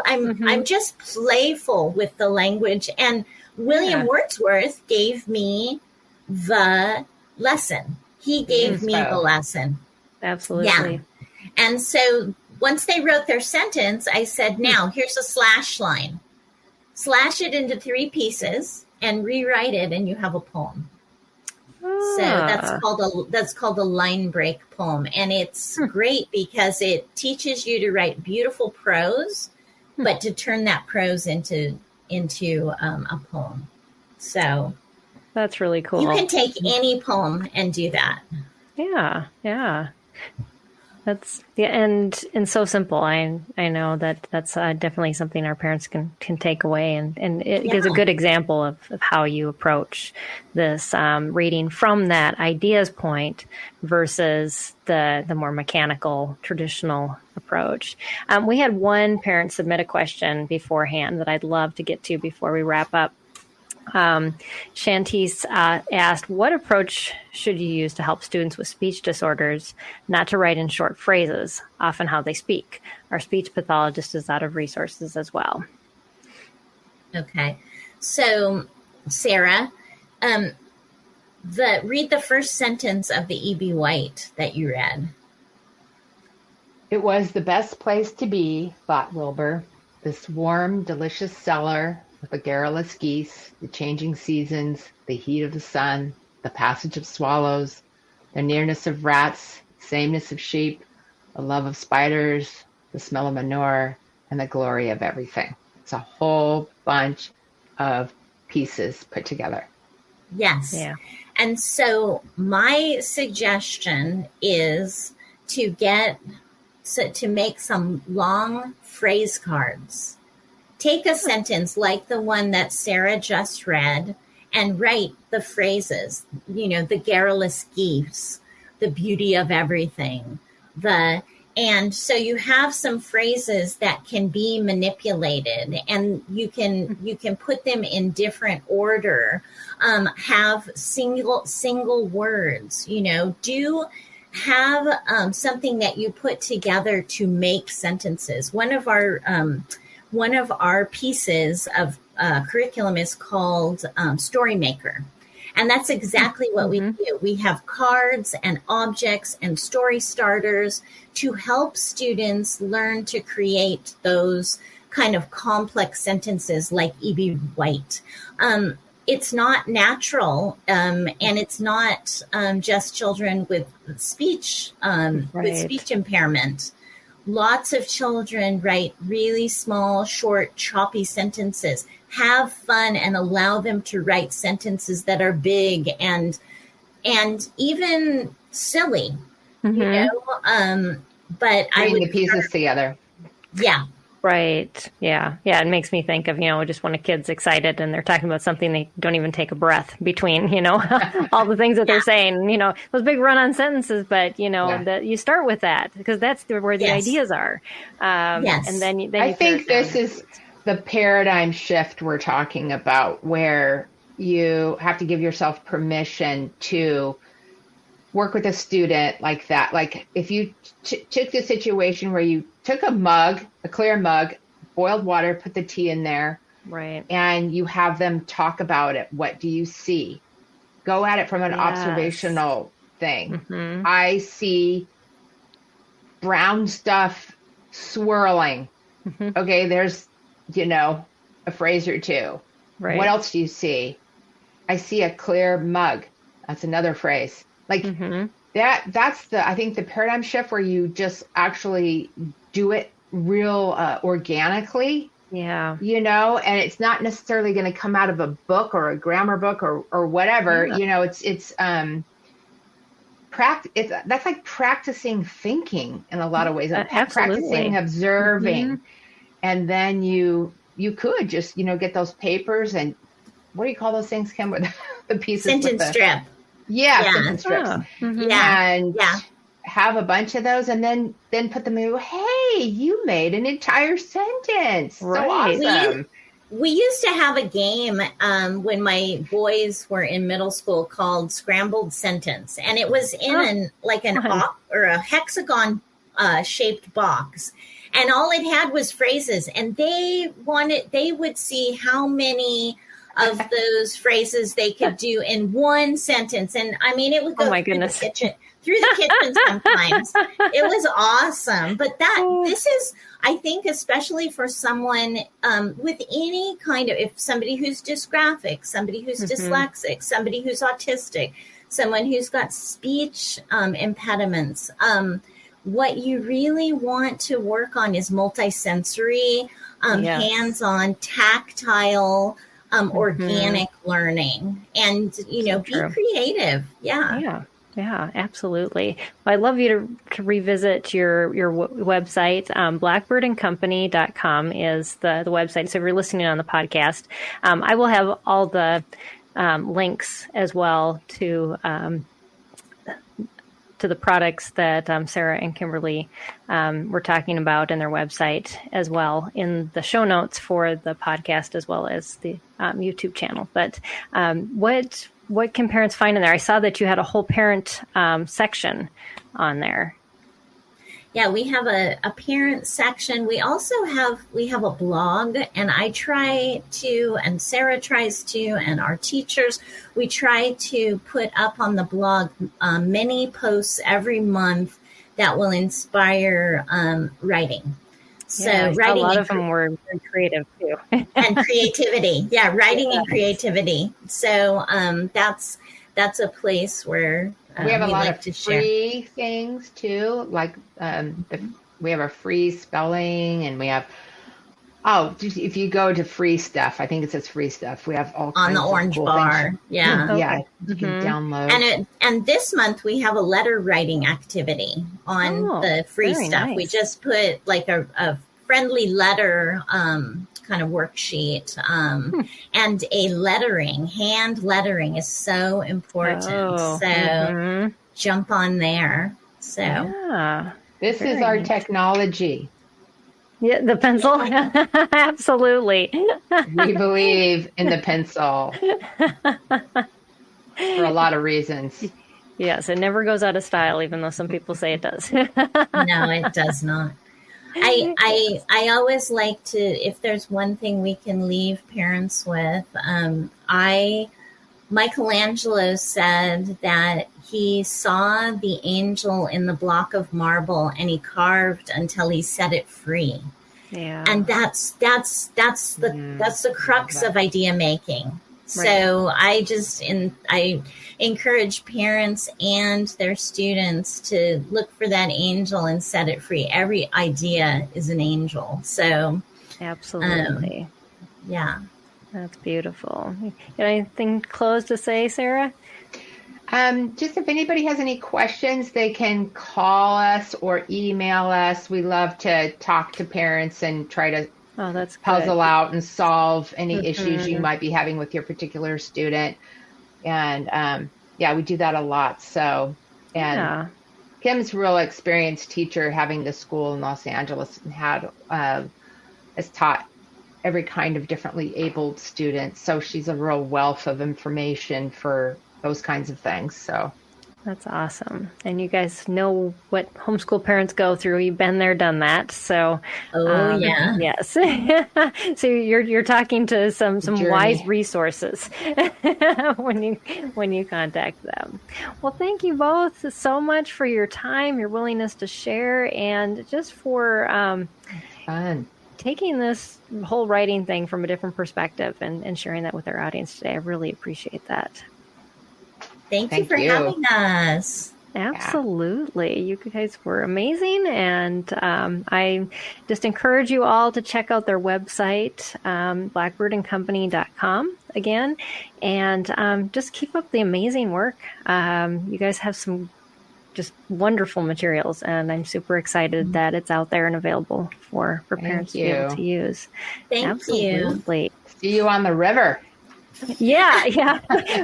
I'm just playful with the language. And William Wordsworth gave me the lesson. He gave me the lesson. Absolutely. Yeah. And so once they wrote their sentence, I said, now here's a slash line. Slash it into 3 pieces and rewrite it and you have a poem. So that's called a line break poem. And it's great because it teaches you to write beautiful prose, but to turn that prose into a poem. So that's really cool. You can take any poem and do that. Yeah. That's and so simple. I know that's definitely something our parents can take away, and it gives a good example of how you approach this reading from that ideas point versus the more mechanical traditional approach. We had one parent submit a question beforehand that I'd love to get to before we wrap up. Shantice asked, what approach should you use to help students with speech disorders not to write in short phrases, often how they speak? Our speech pathologist is out of resources as well. Okay. So, Sara, read the first sentence of the E.B. White that you read. It was the best place to be, thought Wilbur, this warm, delicious cellar with the garrulous geese, the changing seasons, the heat of the sun, the passage of swallows, the nearness of rats, sameness of sheep, the love of spiders, the smell of manure, and the glory of everything. It's a whole bunch of pieces put together. Yes. Yeah. And so my suggestion is to make some long phrase cards. Take a sentence like the one that Sara just read and write the phrases, the garrulous geese, the beauty of everything, and so you have some phrases that can be manipulated and you can put them in different order, have single words, have something that you put together to make sentences. One of our pieces of curriculum is called Story Maker. And that's exactly what we do. We have cards and objects and story starters to help students learn to create those kind of complex sentences like E.B. White. It's not natural, and it's not just children with speech impairment. Lots of children write really small, short, choppy sentences. Have fun and allow them to write sentences that are big and even silly, But putting the pieces together. Yeah. Right. Yeah. It makes me think of, just when a kid's excited and they're talking about something, they don't even take a breath between, all the things that they're saying, those big run-on sentences, but, that you start with that because that's where the ideas are. And then I think this is the paradigm shift we're talking about where you have to give yourself permission to work with a student like that. Like if you took the situation where you took a clear mug, boiled water, put the tea in there, right, and you have them talk about it. What do you see? Go at it from an observational thing. Mm-hmm. I see brown stuff swirling. Mm-hmm. Okay, there's, a phrase or two. Right. What else do you see? I see a clear mug. That's another phrase. Like that's I think the paradigm shift where you just actually do it real organically. Yeah. And it's not necessarily going to come out of a book or a grammar book or whatever. Yeah. It's that's like practicing thinking in a lot of ways. Practicing observing. And then you could just, get those papers and what do you call those things, Kim, with the pieces? Sentence strip. Yeah. Sentence strips. Oh, and have a bunch of those and then put them in. Hey, you made an entire sentence. Right. So awesome. We used to have a game when my boys were in middle school called Scrambled Sentence. And it was in a hexagon shaped box. And all it had was phrases. And they would see how many of those phrases they could do in one sentence. And I mean, it would go through the kitchen sometimes. It was awesome. But this is, I think, especially for someone with any kind of, if somebody who's dysgraphic, somebody who's dyslexic, somebody who's autistic, someone who's got speech impediments, what you really want to work on is multisensory, hands-on, tactile, organic learning, and be creative. Yeah, absolutely. Well, I'd love you to revisit your website. Blackbirdandcompany.com is the website. So if you're listening on the podcast, I will have all the links as well to the products that Sara and Kimberly were talking about in their website as well in the show notes for the podcast as well as the YouTube channel. But what can parents find in there? I saw that you had a whole parent section on there. Yeah, we have a parent section. We also have a blog, and I try to, and Sara tries to, and our teachers, we try to put up on the blog many posts every month that will inspire writing. So writing, a lot of them were very creative too, and creativity. Yeah, writing and creativity. So that's a place where we have a lot of free things too. Like we have a free spelling, and we have if you go to free stuff, I think it says free stuff. We have all on kinds the orange of cool bar. things. Yeah, yeah, you can download. And this month we have a letter writing activity on the free stuff. Nice. We just put like a friendly letter kind of worksheet, and a hand lettering is so important. Jump on there. So this is our technology. Yeah, the pencil. Absolutely. We believe in the pencil for a lot of reasons. Yes, it never goes out of style, even though some people say it does. No, it does not. I always like to, if there's one thing we can leave parents with, Michelangelo said that he saw the angel in the block of marble and he carved until he set it free. Yeah. And that's the crux of idea making. Right. So I encourage parents and their students to look for that angel and set it free. Every idea is an angel. So absolutely. Yeah. That's beautiful. Got anything close to say, Sara? Just if anybody has any questions, they can call us or email us. We love to talk to parents and try to puzzle out and solve any issues you might be having with your particular student. And we do that a lot. So, and Kim's a real experienced teacher, having the school in Los Angeles, and has taught every kind of differently abled student. So she's a real wealth of information for those kinds of things. So that's awesome. And you guys know what homeschool parents go through. You've been there, done that. So, yeah. Yes. So you're talking to some wise resources when you contact them. Well, thank you both so much for your time, your willingness to share, and just for fun. Taking this whole writing thing from a different perspective and sharing that with our audience today. I really appreciate that. Thank you for having us. Absolutely. You guys were amazing. And I just encourage you all to check out their website, blackbirdandcompany.com again, and just keep up the amazing work. You guys have some just wonderful materials, and I'm super excited that it's out there and available for parents to be able to use. Thank you. See you on the river. Yeah.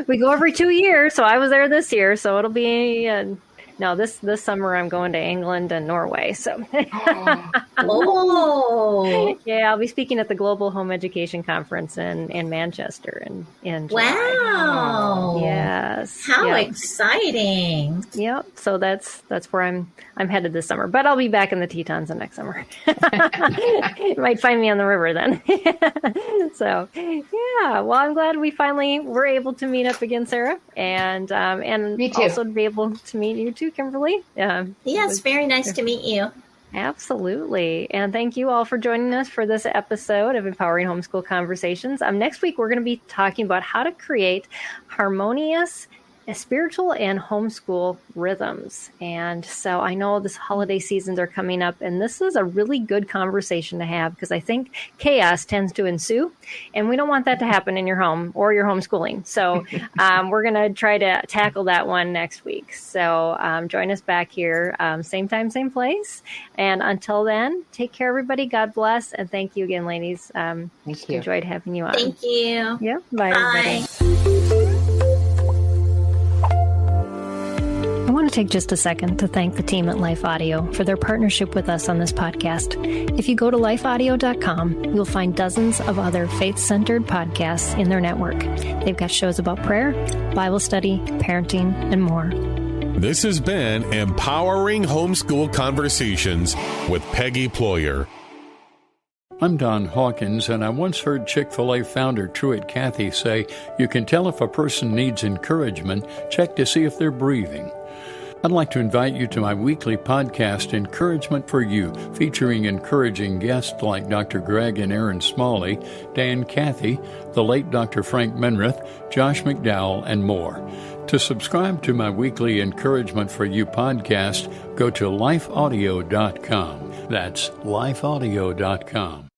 We go every 2 years. So I was there this year. So it'll be, this summer I'm going to England and Norway. So, yeah, I'll be speaking at the Global Home Education Conference in Manchester in July. Wow. Yes. How exciting. Yep. So that's where I'm headed this summer, but I'll be back in the Tetons next summer. You might find me on the river then. So, yeah. Well, I'm glad we finally were able to meet up again, Sara, and also to be able to meet you too, Kimberly. Yes, very nice to meet you. Absolutely. And thank you all for joining us for this episode of Empowering Homeschool Conversations. Next week, we're going to be talking about how to create harmonious spiritual and homeschool rhythms. And so I know this holiday seasons are coming up, and this is a really good conversation to have because I think chaos tends to ensue, and we don't want that to happen in your home or your homeschooling. So we're going to try to tackle that one next week. So join us back here, same time, same place. And until then, take care, everybody. God bless. And thank you again, ladies. Thank you. Enjoyed having you on. Thank you. Yeah. Bye. Bye. I want to take just a second to thank the team at Life Audio for their partnership with us on this podcast. If you go to lifeaudio.com, you'll find dozens of other faith-centered podcasts in their network. They've got shows about prayer, Bible study, parenting, and more. This has been Empowering Homeschool Conversations with Peggy Ployer. I'm Don Hawkins, and I once heard Chick-fil-A founder Truett Cathy say, "You can tell if a person needs encouragement, check to see if they're breathing." I'd like to invite you to my weekly podcast, Encouragement for You, featuring encouraging guests like Dr. Greg and Aaron Smalley, Dan Cathy, the late Dr. Frank Menrith, Josh McDowell, and more. To subscribe to my weekly Encouragement for You podcast, go to lifeaudio.com. That's lifeaudio.com.